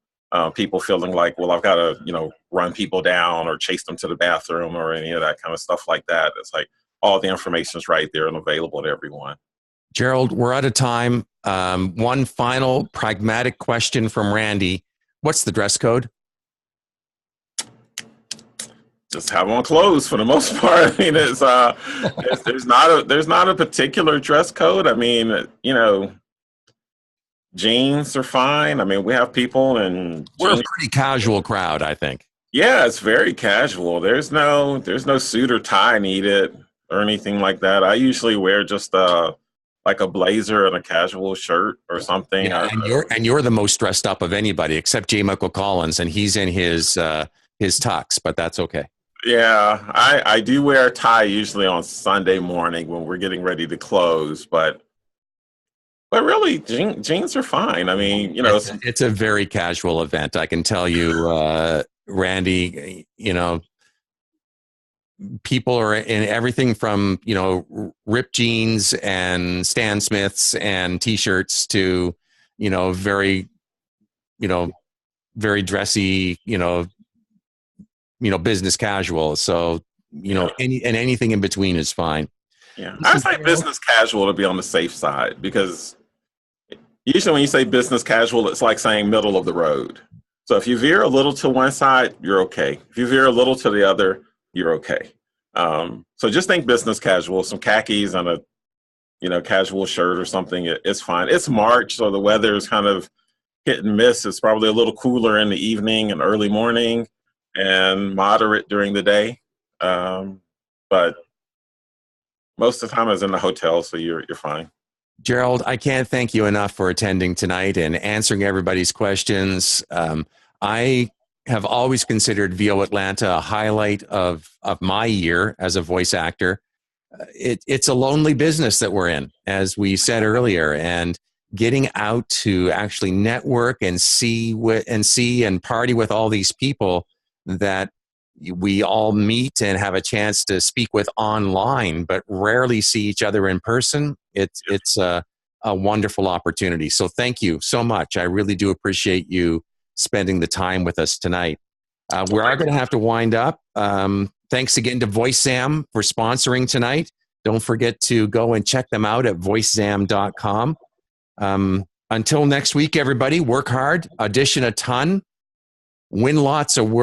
people feeling like, well, I've got to, run people down or chase them to the bathroom or any of that kind of stuff like that. It's like all the information's right there and available to everyone. Gerald, we're out of time. One final pragmatic question from Randy. What's the dress code? Just have on clothes for the most part. I mean, there's not a particular dress code. I mean, jeans are fine. I mean, we have people in. We're a pretty casual crowd, I think. Yeah, it's very casual. There's no suit or tie needed or anything like that. I usually wear just a like a blazer and a casual shirt or something. Yeah, and you're the most dressed up of anybody except J. Michael Collins, and he's in his tux, but that's okay. Yeah, I do wear a tie usually on Sunday morning when we're getting ready to close, but really jeans are fine. I mean, you know, it's a very casual event. I can tell you, Randy, you know, people are in everything from, you know, ripped jeans and Stan Smiths and t-shirts to, you know, very dressy, you know, business casual. So, you know, anything in between is fine. Yeah. I say business casual to be on the safe side, because usually when you say business casual, it's like saying middle of the road. So if you veer a little to one side, you're okay. If you veer a little to the other, you're okay. So just think business casual, some khakis and a, you know, casual shirt or something. It's fine. It's March, so the weather is kind of hit and miss. It's probably a little cooler in the evening and early morning and moderate during the day. But most of the time I was in the hotel, so you're fine. Gerald, I can't thank you enough for attending tonight and answering everybody's questions. I have always considered VOAtlanta a highlight of my year as a voice actor. It's a lonely business that we're in, as we said earlier, and getting out to actually network and see and party with all these people that we all meet and have a chance to speak with online, but rarely see each other in person. It's a wonderful opportunity. So thank you so much. I really do appreciate you spending the time with us tonight. We are going to have to wind up. Thanks again to VoiceSam for sponsoring tonight. Don't forget to go and check them out at VoiceSam.com. Until next week, everybody, work hard, audition a ton, win lots of work.